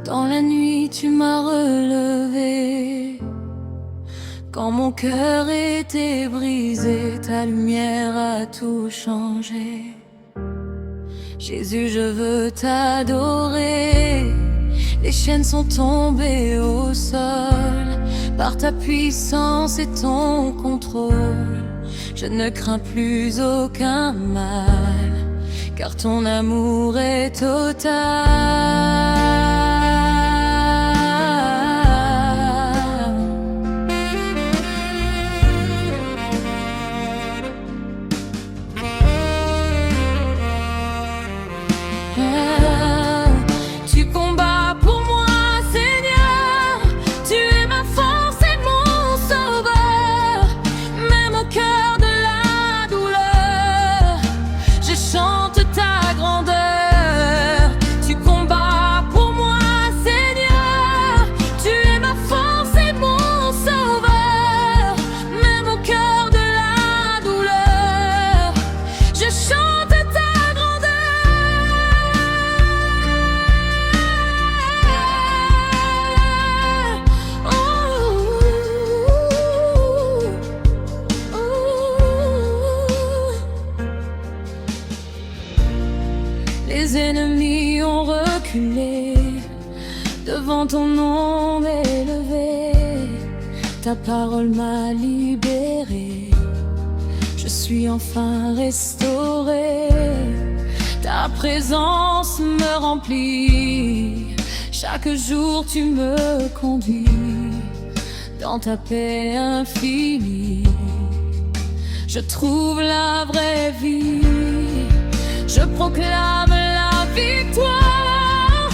Dans la nuit tu m'as relevé. Quand mon cœur était brisé, ta lumière a tout changé. Jésus, je veux t'adorer. Les chaînes sont tombées au sol. Par ta puissance et ton contrôle, je ne crains plus aucun mal, car ton amour est total. Tu combats pour moi, Seigneur. Tu es ma force et mon sauveur. Même au cœur de la douleur, je chante ta grandeur. Tu combats pour moi, Seigneur. Tu es ma force et mon sauveur. Même au cœur de la douleur, je chante ta grandeur. Les ennemis ont reculé devant ton nom élevé. Ta parole m'a libéré. Je suis enfin restauré. Ta présence me remplit. Chaque jour tu me conduis dans ta paix infinie. Je trouve la vraie vie. Je proclame la victoire.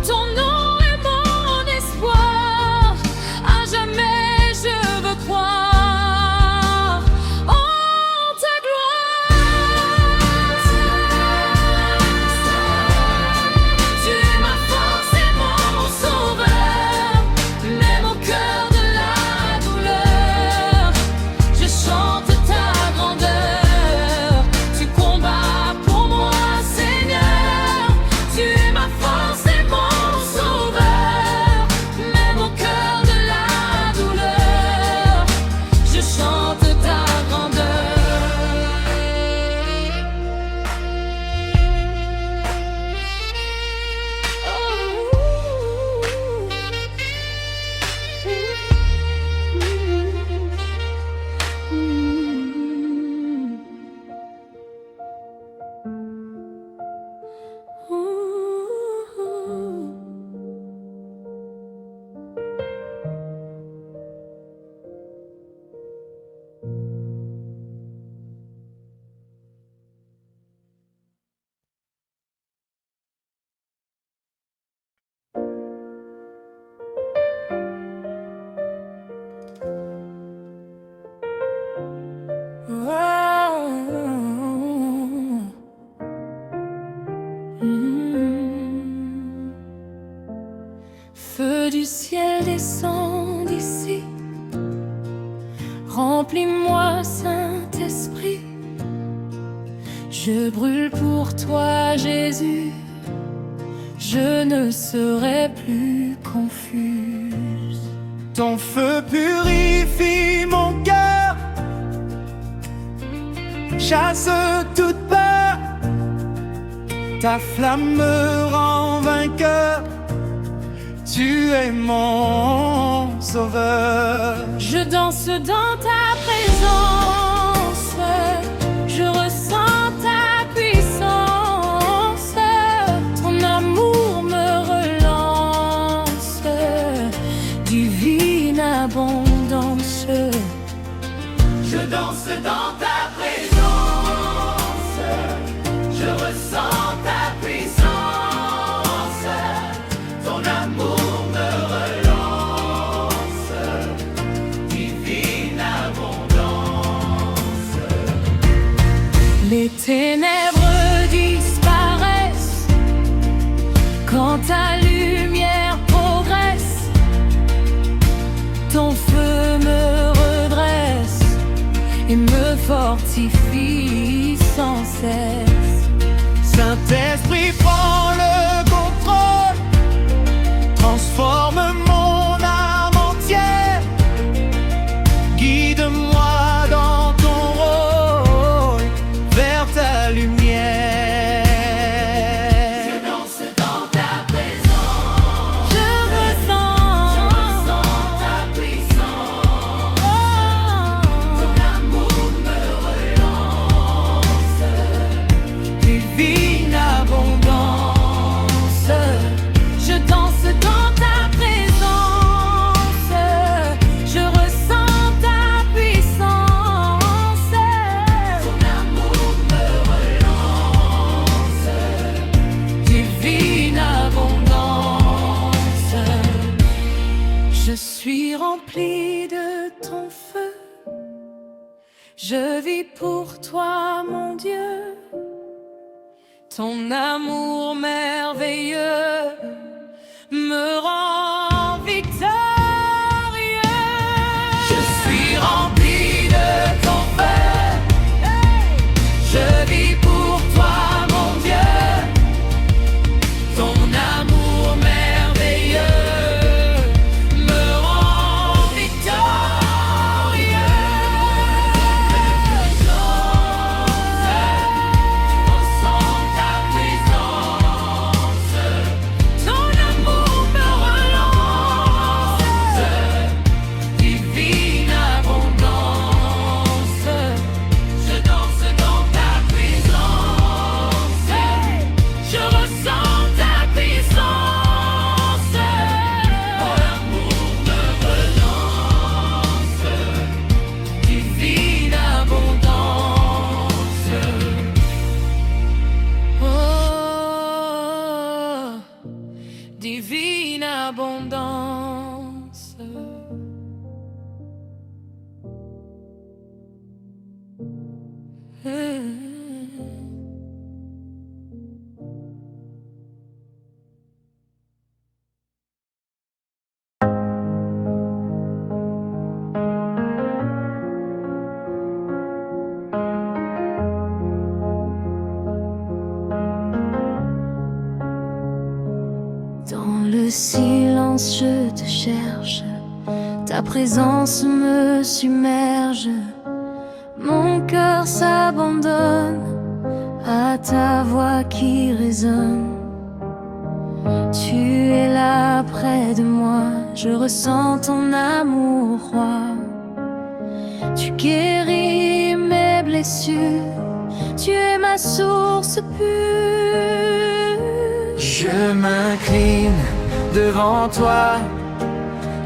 Ton nom est mon espoir. À jamais je veux croire en ta gloire. Tu es ma force et mon sauveur. Même au cœur de la douleur, je chante ta grandeur. Tu combats pour moi, Seigneur. Tu es ma force et mon sauveur. Même au cœur de la douleur, je chante ta grandeur. Feu du ciel descend d'ici. Remplis-moi, Saint-Esprit. Je brûle pour toi, Jésus. Je ne serai plus confuse. Ton feu purifie mon cœur, chasse toute peur. Ta flamme me rend vainqueur. Tu es mon sauveur. Je danse dans ta présence. Je ressens ta puissance. Ton amour me relance. Divine abondance. Je danse dans ta présence. Je ressens ta puissance. Ton amour me relance. Divine abondance. Les ténèbres disparaissent quand ta lumière progresse. Ton feu me redresse et me fortifie sans cesse. Saint-Esprit, prends le contrôle. remplie de ton feu. Je vis pour toi, mon Dieu. Ton amour merveilleux me rend victorieux. Je suis rempli de ton feu. Je vis pour toi, mon Dieu. Ton amour merveilleux me rend victorieux. Ressens ta présence. Ton amour me relance. Divine abondance. Je danse dans ta présence. Je ressens ta puissance. Mon amour me relance. Divine abondance. Oh, divine abondance. Dans le silence, je te cherche. Ta présence me submerge. Mon cœur s'abandonne à ta voix qui résonne. Tu es là près de moi. Je ressens ton amour, roi. Tu guéris mes blessures. Tu es ma source pure. Je m'incline devant toi.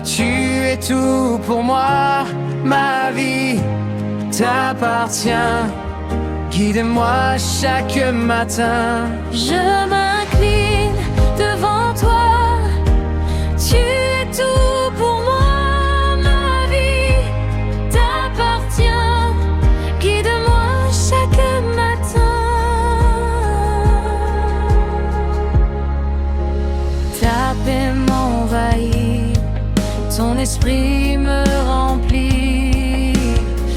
Tu es tout pour moi. Ma vie t'appartient. Guide-moi chaque matin. Je m'incline devant toi. Tu es tout pour moi. Ma vie t'appartient. Guide-moi chaque matin. Ta paix m'envahit. Ton esprit me remplit.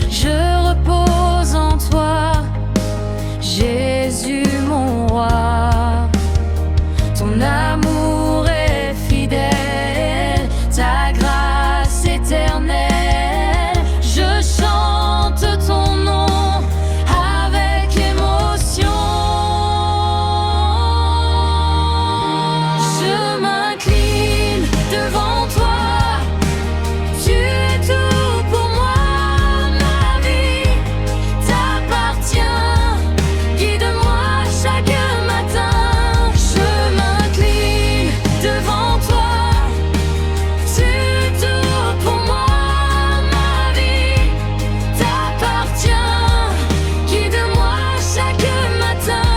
Je repose en toi, Jésus mon roi. Ton amour est fidèle, ta grâce éternelle. Je chante ton nom avec émotion. Je m'incline devant toi. Tu es tout pour moi. Ma vie t'appartient. Guide-moi chaque matin. Je m'incline devant toi. Tu es tout pour moi. Ma vie t'appartient. Guide-moi chaque matin.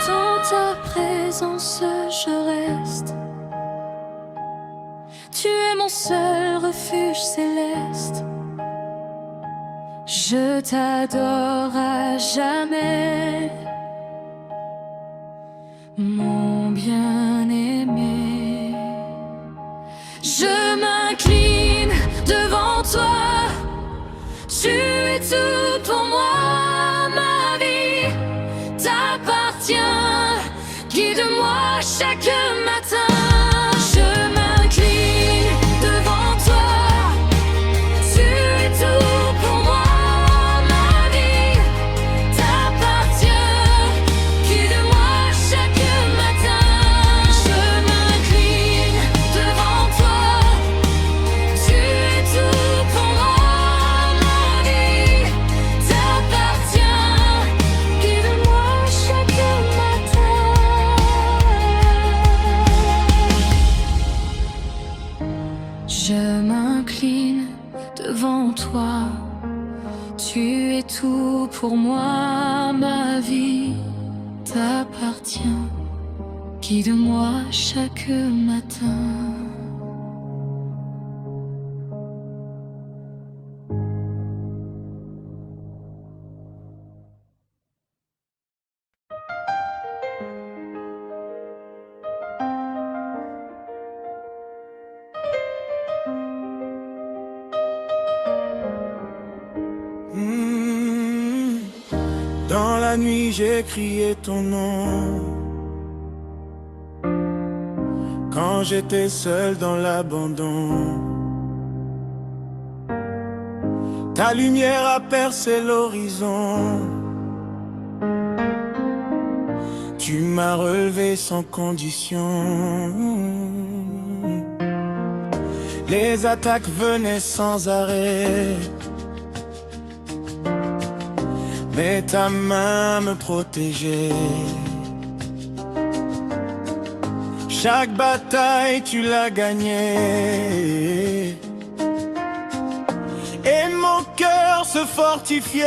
Dans ta présence je reste. Tu es mon seul refuge céleste. Je t'adore à jamais, mon bien-aimé. Je m'incline devant toi. Tu es tout pour moi. Ma vie t'appartient. Guide-moi chaque matin. Je m'incline devant toi. Tu es tout pour moi. Ma vie t'appartient. Guide-moi chaque matin. Je m'incline devant toi. Tu es tout pour moi. Ma vie t'appartient. Guide-moi chaque matin. Je m'incline devant toi. Tu es tout pour moi. Ma vie t'appartient. Guide-moi chaque matin. Dans la nuit j'ai crié ton nom, quand j'étais seul dans l'abandon. Ta lumière a percé l'horizon, tu m'as relevé sans condition. Les attaques venaient sans arrêt, mais ta main me protégeait. Chaque bataille tu l'as gagnée, et mon cœur se fortifiait.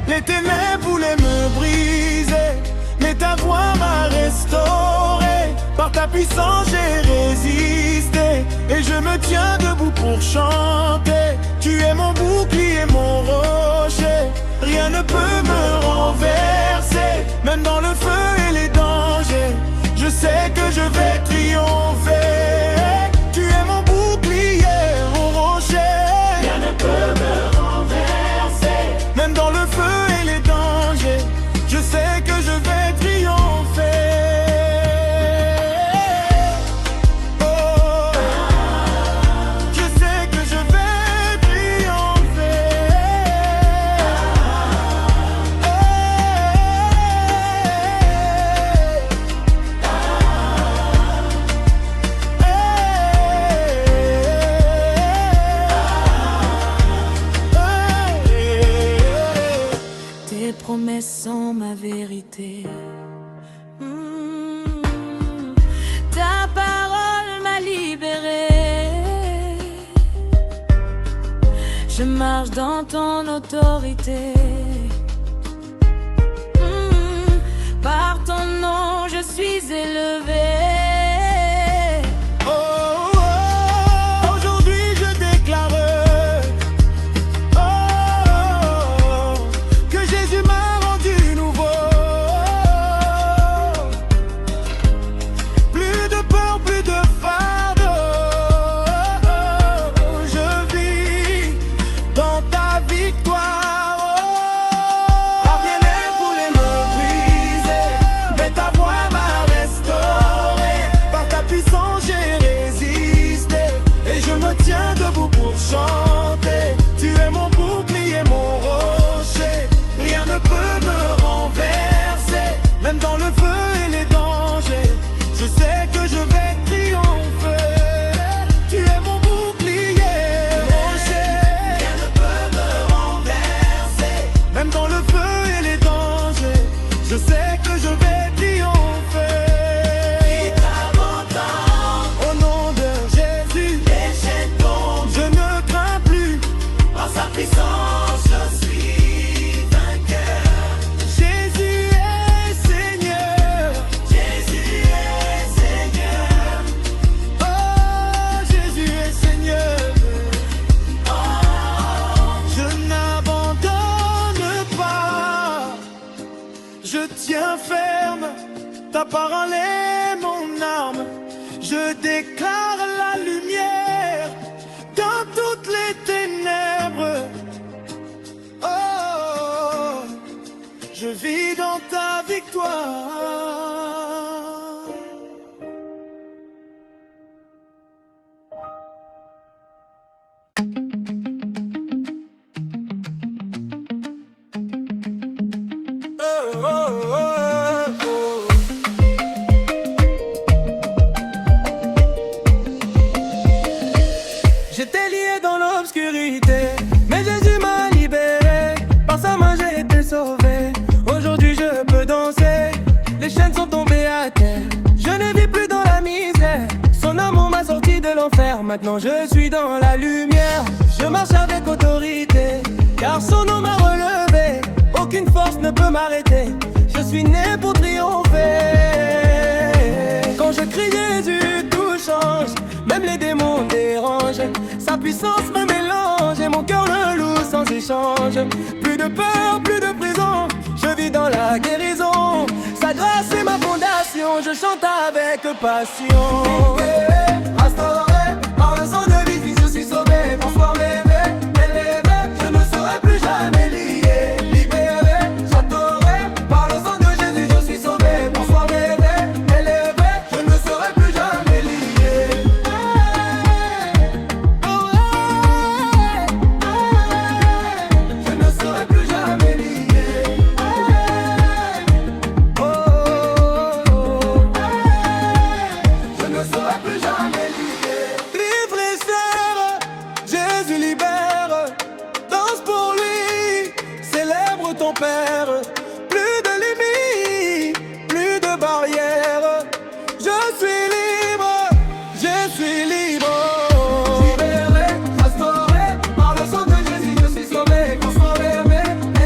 Les ténèbres voulaient me briser, mais ta voix m'a restauré. Par ta puissance j'ai résisté, et je me tiens debout pour chanter. Tu es mon bouclier, mon rocher, rien ne peut me renverser. Même dans le feu et les dangers, je sais que je vais triompher. Tu es mon bouclier, mon rocher, Rien ne peut me renverser. même dans le feu et les dangers, je sais que je vais triompher. Oh, je sais que je vais triompher. Tes promesses sont ma vérité. Ta parole m'a libéré. Je marche dans ton autorité. Par ton nom, je suis élevé. Oh, oh, aujourd'hui je déclare que Jésus m'a rendu nouveau. Plus de peur, plus de fardeau. Je vis dans ta victoire. Rien ne voulait me briser, mais ta voix m'a restauré. Par ta puissance j'ai résisté, et je me tiens debout pour chanter. Tu es mon bouclier, mon rocher, rien ne peut me renverser. Même dans le feu et les dangers, je sais que je vais triompher. Tu es mon bouclier, rocher, Rien ne peut me renverser. même dans le feu et les dangers, je sais que je vais triompher. Au nom de Jésus, Les chaînes tombent, je ne crains plus. par sa puissance je suis vainqueur. Jésus est Seigneur. Jésus est Seigneur. Oh, Jésus est Seigneur. Je n'abandonne pas, je tiens ferme. Ta parole est mon arme. Je déclare la lumière dans toutes les ténèbres. Oh, je vis dans ta victoire. J'étais lié dans l'obscurité, mais Jésus m'a libéré. Par sa main j'ai été sauvé. Aujourd'hui je peux danser. Les chaînes sont tombées à terre. Je ne vis plus dans la misère. Son amour m'a sorti de l'enfer. Maintenant je suis dans la lumière. Je marche avec autorité, car son nom m'a relevé. Aucune force ne peut m'arrêter. Je suis né pour triompher. crie Jésus, tout change. Même les démons dérangent. Sa puissance me mélange et mon cœur le loue sans échange. Plus de peur, plus de prison, je vis dans la guérison. Sa grâce est ma fondation, je chante avec passion. Restauré par le sang de Jésus, je suis sauvé, transformé, élevé, je ne serai plus jamais lié. Libéré, j'adorerai, par le sang de Jésus, je suis sauvé, transformé, élevé, je ne serai plus jamais lié. Je ne serai plus jamais lié. Je ne serai plus jamais lié. Livre et serre, Jésus libère. Danse pour lui, célèbre ton Père. Plus de limites, plus de barrières. Je suis libre, je suis libre. Libéré, restauré, par le sang de Jésus, je suis sauvé, transformé,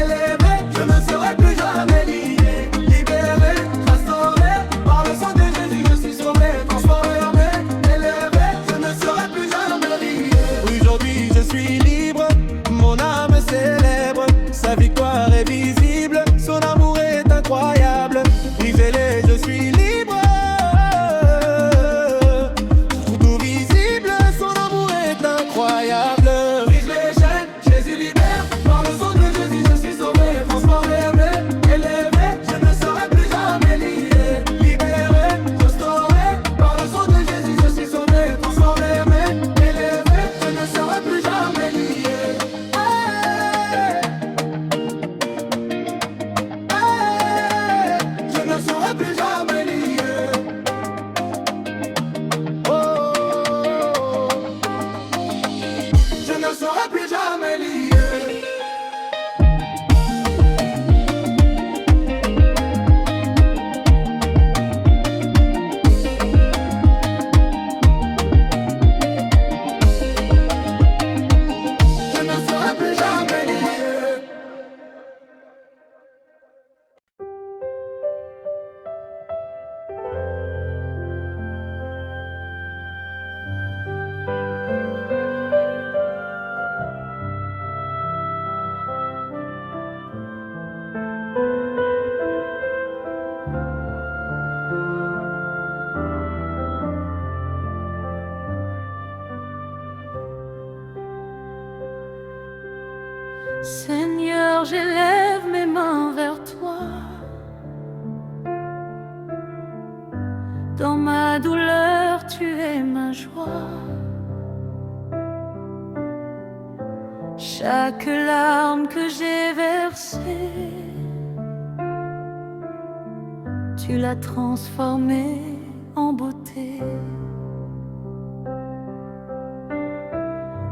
élevé, je ne serai plus jamais lié. Libéré, restauré, par le sang de Jésus, je suis sauvé, transformé, élevé, je ne serai plus jamais lié. Aujourd'hui, je suis libre, mon âme célèbre, sa victoire est visible, son amour est incroyable. Brisez-les, je suis libre. Tout visible, son amour est incroyable. Brise les chaînes, Jésus libère. Par le sang de Jésus, je suis sauvé, transformé, élevé, je ne serai plus jamais lié. Libéré, restauré, par le sang de Jésus, je suis sauvé, transformé, élevé, je ne serai plus jamais lié. Je ne serai plus jamais lié. Je ne serai plus jamais lié. Je ne serai plus jamais lié. Seigneur, j'élève mes mains vers toi. Dans ma douleur, tu es ma joie. Chaque larme que j'ai versée, tu l'as transformée en beauté.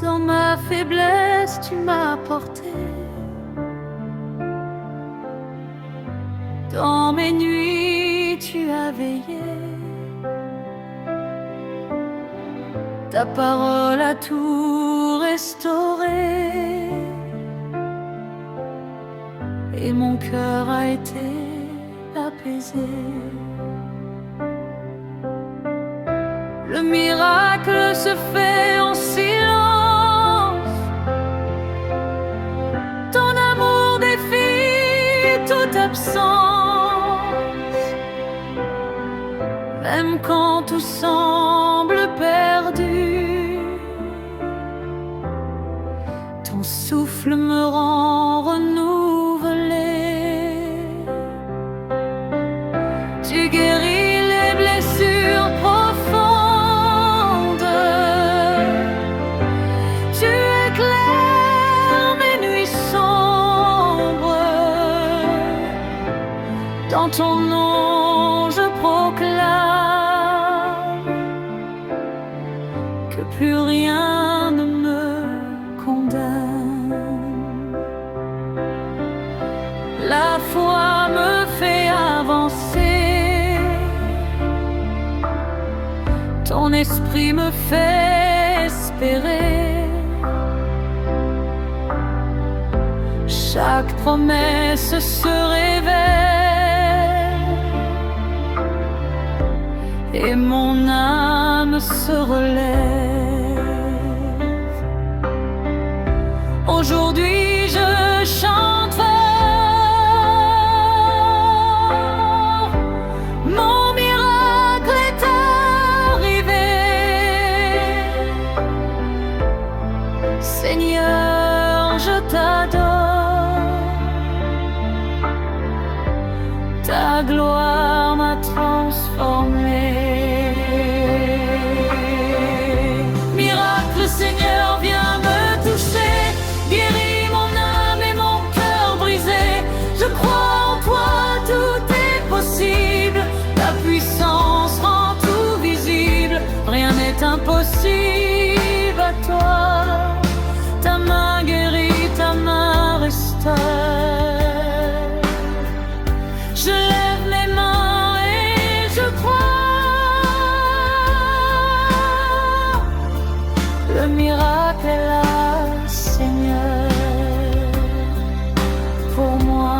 Dans ma faiblesse, tu m'as porté. Dans mes nuits, tu as veillé. Ta parole a tout restauré. Et mon cœur a été apaisé. Le miracle se fait en silence. Ton amour défie toute absence. Même quand tout semble perdu, ton souffle me rend renouvelé. Tu guéris les blessures profondes. Tu éclaires mes nuits sombres. Dans ton nom, je proclame que plus rien ne me condamne. La foi me fait avancer. Ton esprit me fait espérer. Chaque promesse se révèle et et mon âme se relève. Aujourd'hui je chante fort, mon miracle est arrivé. Seigneur, je t'adore, ta gloire m'a transformé. Miracle, Seigneur, viens me toucher, guéris mon âme et mon cœur brisé. Je crois en toi, tout est possible, ta puissance rend tout visible, rien n'est impossible à toi. Ta main guérit, ta main restaure. Je lève mes mains et je crois. Le miracle est là, Seigneur, pour moi.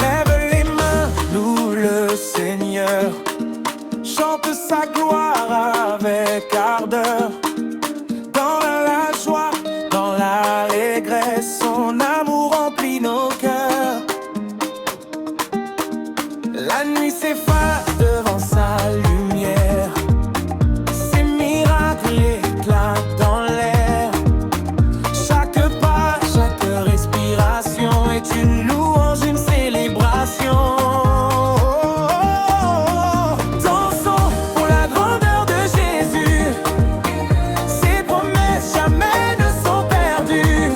Lève les mains, loue le Seigneur, chante sa gloire avec ardeur. Dans la joie, dans l'allégresse, son amour remplit nos cœurs. La nuit s'efface devant sa lumière, ses miracles éclatent dans l'air. Chaque pas, chaque respiration est une louange, une célébration. Dansons pour la grandeur de Jésus, ses promesses jamais ne sont perdues.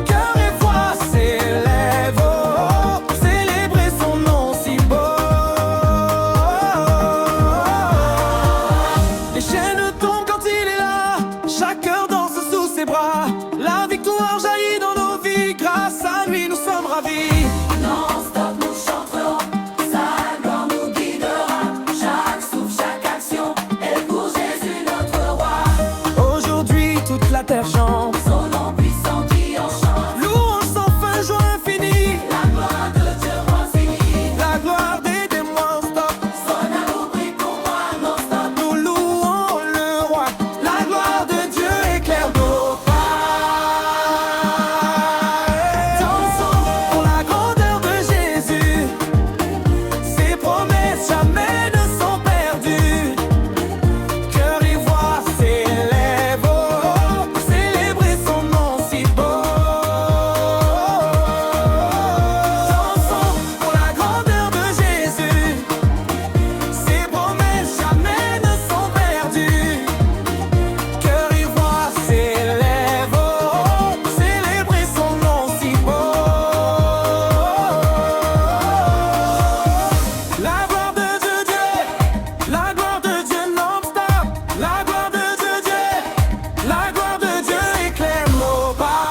Cœur et voix s'élèvent, oh, pour célébrer son nom si beau. Les chaînes tombent quand il est là, chaque cœur danse sous ses bras. La victoire jaillit dans nos vies, grâce à lui nous sommes ravis. Non-stop nous chanterons, sa gloire nous guidera. Chaque souffle, chaque action est pour Jésus notre roi. Aujourd'hui toute la terre chante, Son nom puissant qui enchante, louange sans fin, joie infinie. la gloire de Dieu m'infinie. La gloire des témoins stop, Son amour brille pour moi non-stop. nous louons le roi. La gloire de Dieu éclaire nos pas. Dansons pour la grandeur de Jésus, ses promesses jamais ne sont perdues. Cœur et voix s'élèvent, oh, pour célébrer son nom si beau. Dansons pour la grandeur de Jésus, ses promesses jamais ne sont perdues. Cœur et voix s'élèvent, oh, pour célébrer son nom si beau. La gloire de Dieu, la gloire de Dieu non-stop. La gloire de Dieu, la gloire de Dieu éclaire nos pas.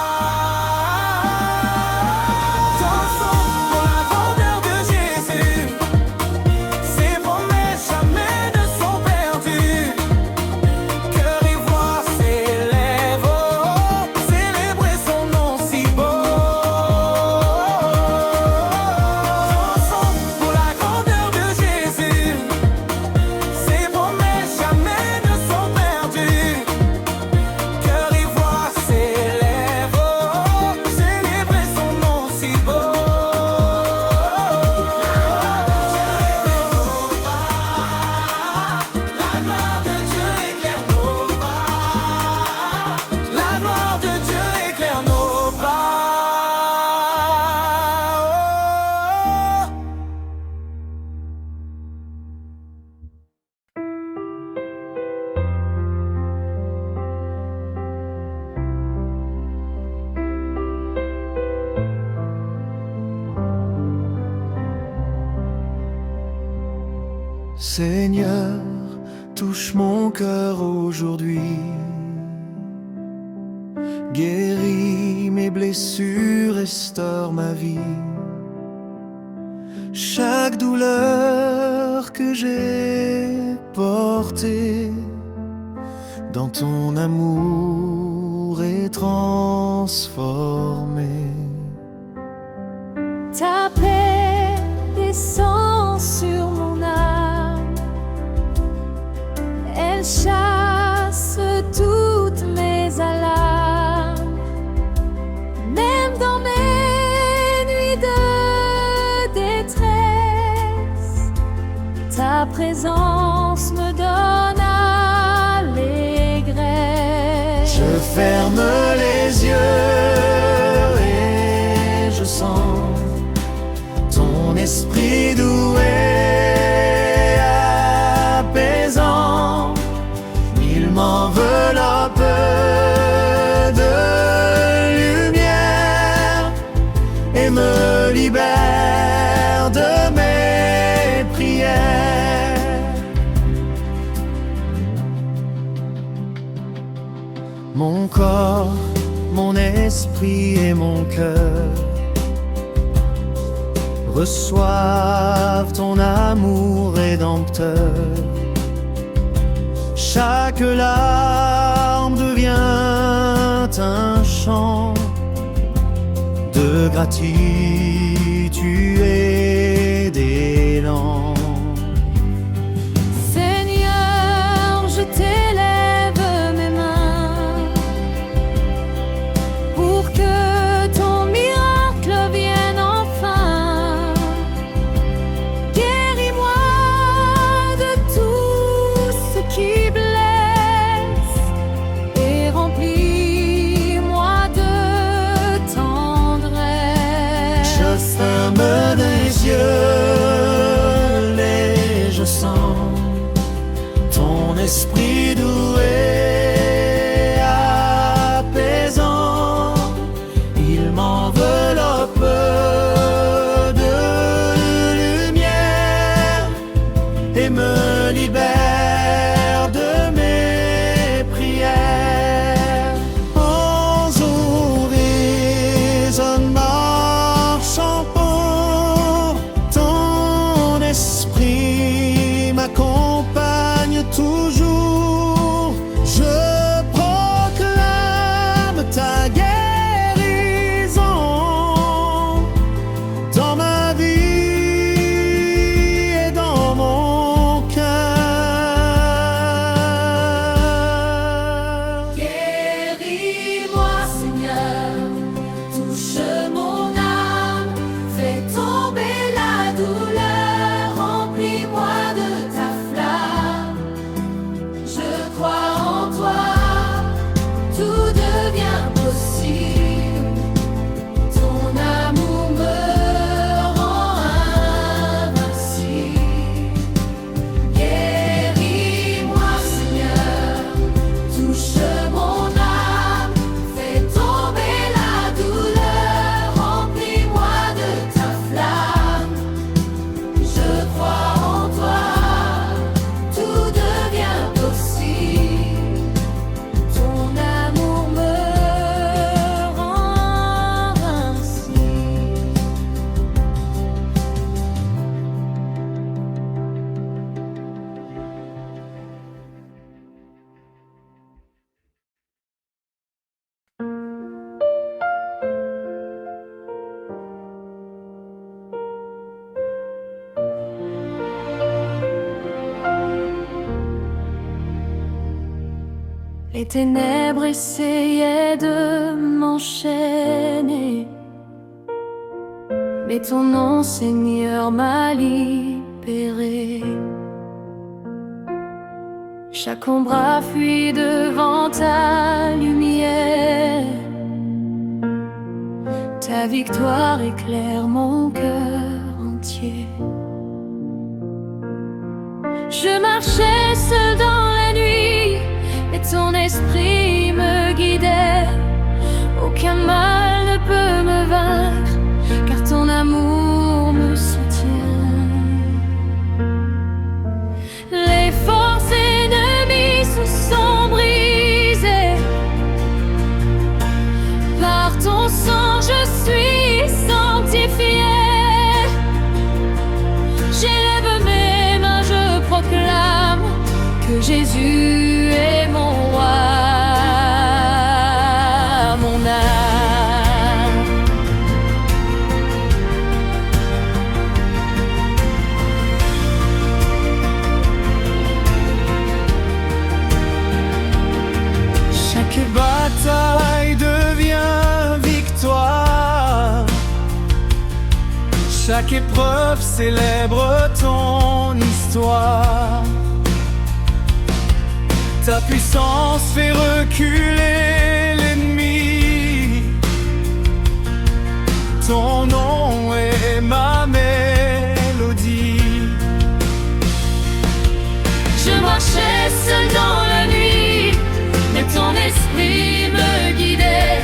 Dansons pour la grandeur de Jésus, ses promesses jamais ne sont perdues. Cœur et voix s'élèvent, oh, pour célébrer son nom si beau. Dansons pour la grandeur de Jésus, ses promesses jamais ne sont perdues. Cœur et voix s'élèvent, oh, pour célébrer son nom si beau. La gloire de Dieu éclaire nos pas. La gloire de Dieu éclaire nos pas. Seigneur, touche mon cœur aujourd'hui. Guéris mes blessures, restaure ma vie. Chaque douleur que j'ai portée dans ton amour est transformée. Ta paix descend sur mon âme, elle chasse toutes mes alarmes. Même dans mes nuits de détresse, ta présence me donne allégresse. Je ferme les yeux et je sens ton esprit doux et apaisant. Il m'enveloppe de lumière et me libère de mes prières. Mon corps, mon esprit et mon cœur reçoivent ton amour rédempteur. Chaque larme devient un chant de gratitude et d'élan. Seigneur, je t'élève mes mains pour que ton miracle vienne enfin. Guéris-moi de tout ce qui blesse et remplis-moi de tendresse. Je ferme les yeux et je sens ton esprit doux et apaisant. Il m'enveloppe de lumière et me libère de mes prières. En jour résonne ma chanson, ton esprit m'accompagne toujours. Je proclame ta guérison dans ma vie et dans mon cœur. Guéris-moi, Seigneur, touche mon âme, fais tomber la douleur, remplis-moi de ta flamme. Je crois en toi, tout devient possible. Ton amour me rend invincible. Guéris-moi, Seigneur, touche mon âme, fais tomber la douleur, remplis-moi de ta flamme. Je crois en toi, tout devient possible. Ton amour me rend invincible. Les ténèbres essayaient de m'enchaîner, mais ton nom, Seigneur, m'a libéré. Chaque ombre a fui devant ta lumière. Ta victoire éclaire mon cœur entier. Je marchais seul dans la nuit, mais ton esprit me guidait. Aucun mal ne peut me vaincre, car ton amour me soutient. Les forces J'élève mes mains, je proclame que Jésus est mon roi, mon âme. Chaque bataille devient victoire. Chaque épreuve célèbre ton histoire. Ta puissance fait reculer l'ennemi. Ton nom est ma mélodie. Je marchais seul dans la nuit, mais ton esprit me guidait.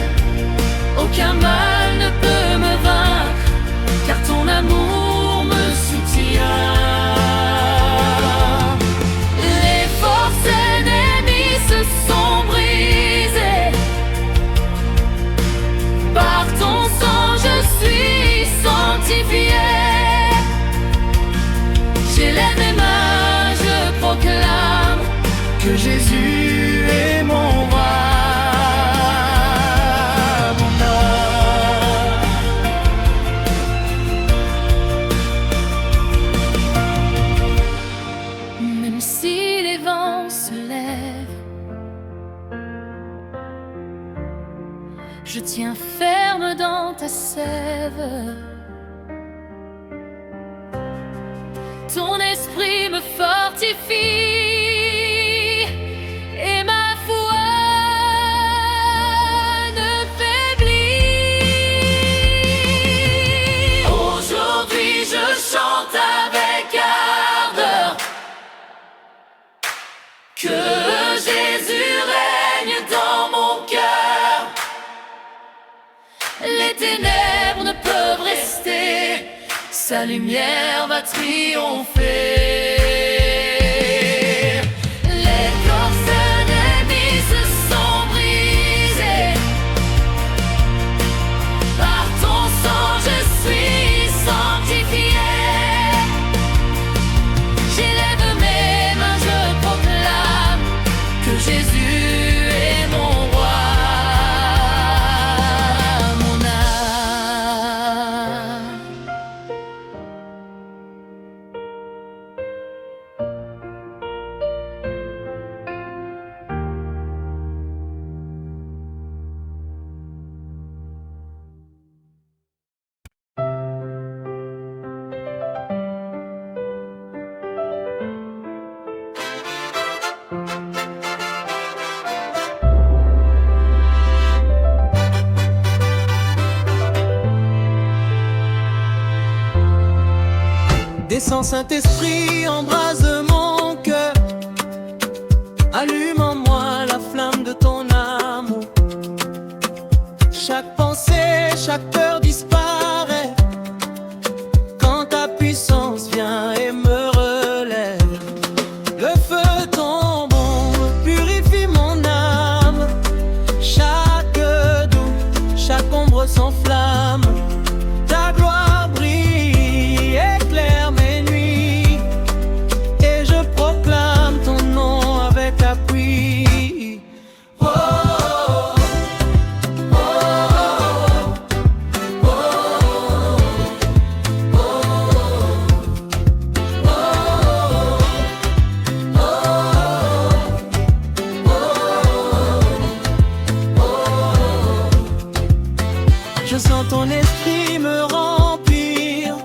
Aucun mal ne peut me vaincre, car ton amour me soutient. Les forces ennemies se sont brisées. Par ton sang je suis sanctifié. J'élève mes mains, je proclame Que Jésus est mon roi, mon âme. même si les vents se lèvent. Je tiens ferme dans ta sève. Ton esprit me fortifie et ma foi ne faiblit. Aujourd'hui je chante avec ardeur que Jésus règne dans mon cœur. Les ténèbres ne peuvent rester, sa lumière va triompher. Les corses ennemies se sont brisées. Par ton sang je suis sanctifié. J'élève mes mains, je proclame que Jésus est mon roi, mon âme. Descends Saint-Esprit, embrase mon cœur. Allume en moi la flamme de ton amour. Chaque pensée, chaque peur disparaît quand ta puissance vient et me relève. Le feu tombe, purifie mon âme. Chaque doute, chaque ombre s'enflamme. Ta gloire brille, éclaire mes nuits, et je proclame ton nom avec appui. Oh, oh, oh, oh, je sens ton esprit me remplir.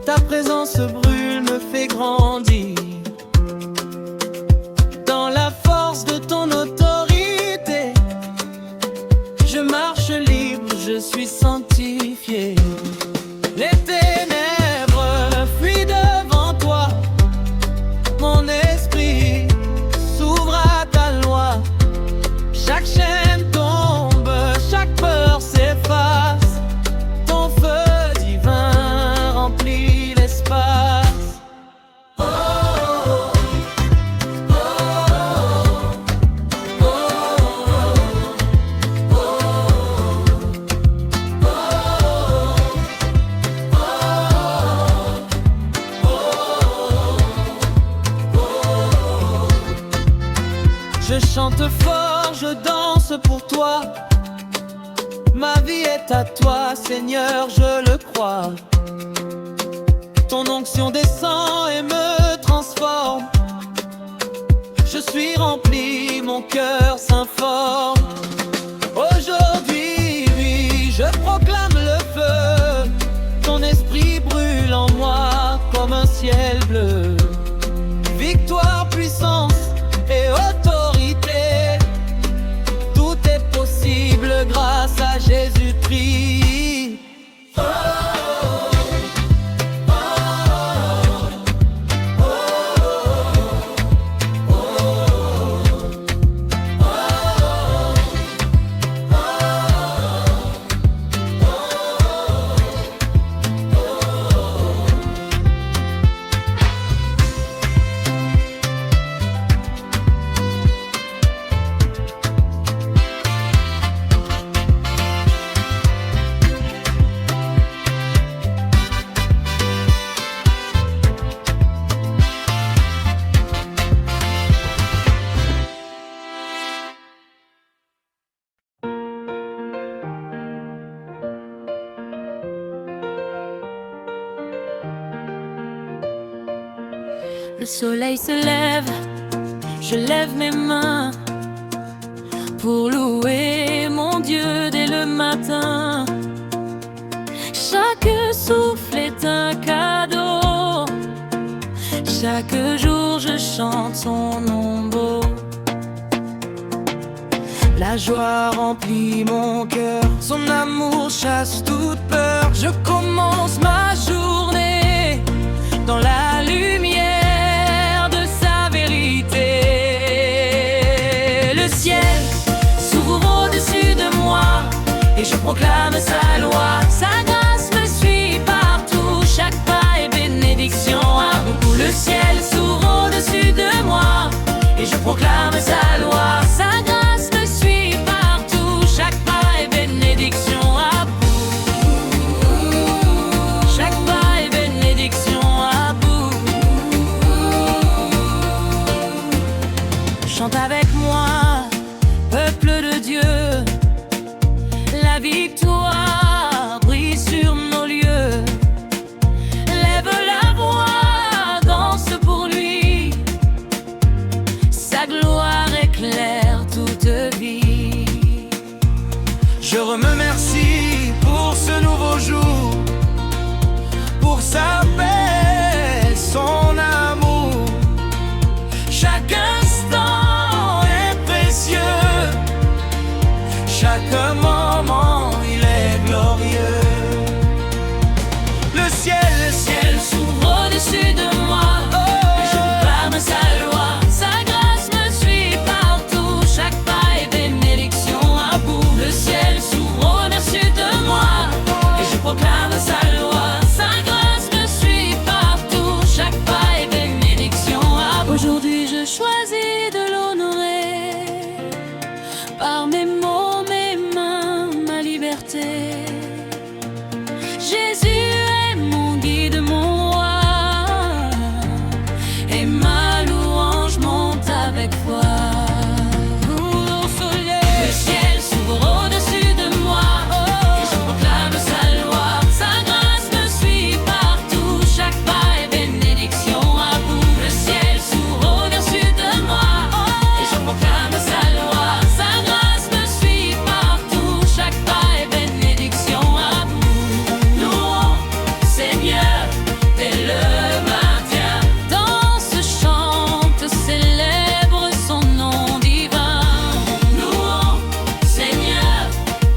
Ta présence brûle, me fait grandir. Dans la force de ton autorité, je marche libre, je suis sanctifié. Les ténèbres fuient devant toi. Mon esprit s'ouvre à ta loi. Chaque chaîne tombe, chaque peur s'efface. Ton feu divin remplit l'espace. Oh, Je chante fort, je danse pour toi. Ma vie est à toi, Seigneur, je le crois. Ton onction descend et me transforme. Je suis rempli, mon cœur s'informe. Aujourd'hui, oui, je proclame le feu. Ton esprit brûle en moi comme un ciel bleu. Victoire, puissance et autorité, tout est possible grâce à Jésus-Christ. Oh, oh, oh, oh, Le soleil se lève, je lève mes mains pour louer mon Dieu dès le matin. Chaque souffle est un cadeau, chaque jour je chante son nom beau. La joie remplit mon cœur, son amour chasse toute peur. Je commence ma journée dans la lumière de sa vérité. Le ciel s'ouvre au-dessus de moi et je proclame sa loi. Sa grâce me suit partout, chaque pas est bénédiction à beaucoup. Le ciel s'ouvre au-dessus de moi et je proclame sa loi. Sa grâce me suit partout, chaque pas est bénédiction à bout. Chaque pas est bénédiction à bout. Chante avec moi, peuple de Dieu. La victoire brille sur nos lieux. Lève la voix, danse pour lui. Sa gloire éclaire toute vie. Je remercie pour ce nouveau jour, pour sa paix, son amour. Chaque instant est précieux, chaque moment il est glorieux. Le ciel S'ouvre au-dessus de moi et je proclame sa loi. Sa grâce me suit partout, chaque pas est bénédiction à bout. Le ciel s'ouvre au-dessus de moi et je proclame sa loi. Sa grâce me suit partout, chaque pas est bénédiction à bout. Aujourd'hui je choisis de l'honorer par mes mots, mes mains, ma liberté. Jésus est mon guide, mon roi, et ma louange monte avec foi. Le ciel s'ouvre au-dessus de moi et je proclame sa loi. Sa grâce me suit partout, chaque pas est bénédiction à bout. Le ciel s'ouvre au-dessus de moi et je proclame sa loi. Sa grâce me suit partout, chaque pas est bénédiction à bout. Louons, Seigneur, dès le matin. Danse, chante, célèbre son nom divin. Louons, Seigneur,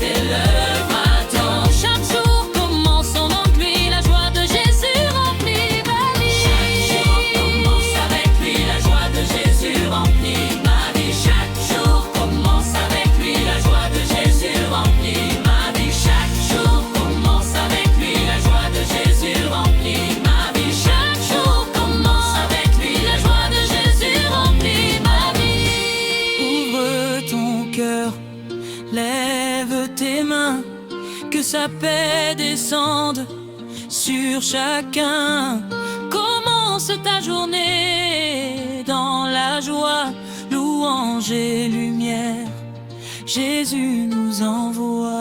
dès le matin. Chaque jour commence avec lui, la joie de Jésus remplit ma vie. Chaque jour commence avec lui, la joie de Jésus remplit ma vie. Chaque jour commence avec lui, la joie de Jésus remplit ma vie. Chaque jour commence avec lui, la joie de Jésus remplit ma vie. Chaque jour commence avec lui, la joie de Jésus remplit ma vie. Ouvre ton cœur, lève tes mains, que sa paix descende sur chacun. Commence ta journée dans la joie, louange ange et lumière, Jésus nous envoie.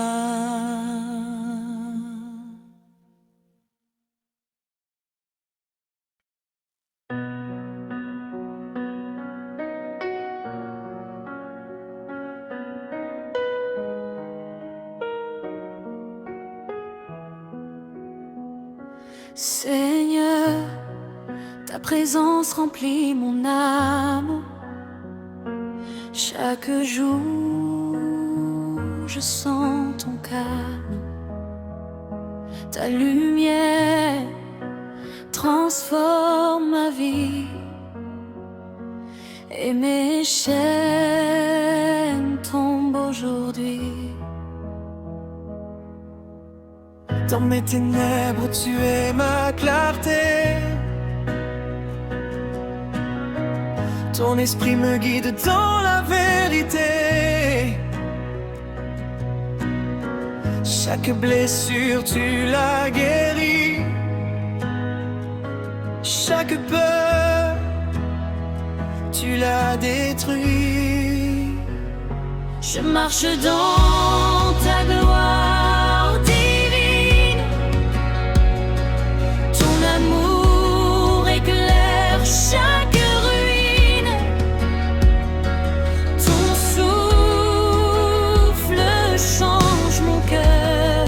Seigneur, ta présence remplit mon âme. Chaque jour, je sens ton calme. Ta lumière transforme ma vie et mes chaînes tombent aujourd'hui. Dans mes ténèbres, tu es ma clarté. Ton esprit me guide dans la vérité. Chaque blessure, tu l'as guérie. Chaque peur, tu l'as détruit. Je marche dans ta gloire divine. Ton amour éclaire chaque ruine. Ton souffle change mon cœur.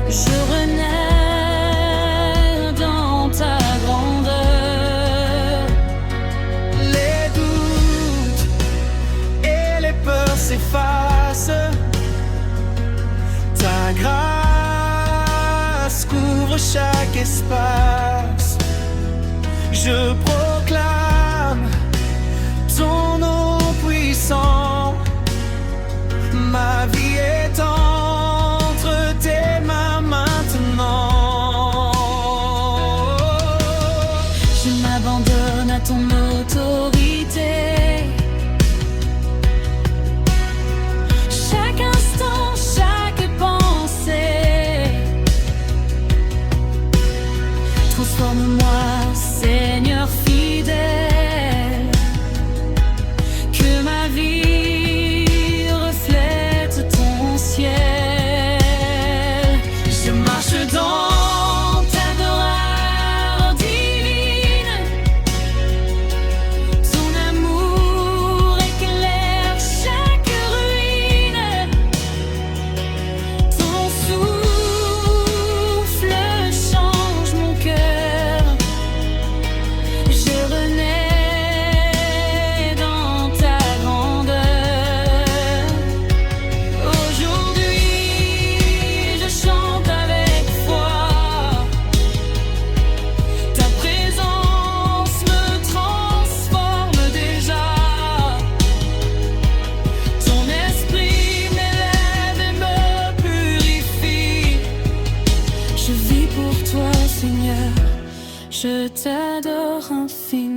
Je renais dans ta grandeur. Les doutes et les peurs s'effacent. Ta grâce couvre chaque espace. Je proclame ton nom puissant. Ma vie est entre tes mains maintenant. Je m'abandonne à ton autorité. Chaque instant, chaque pensée. Transforme-moi, Seigneur fidèle. Que ma vie reflète ton ciel. Je marche dans ta gloire divine. Ton amour éclaire chaque ruine. Ton souffle change mon cœur. Je renais dans ta grandeur. Aujourd'hui, je chante avec foi. Ta présence me transforme déjà. Ton esprit m'élève et me purifie. Je vis pour toi, Seigneur. Je t'adore infiniment.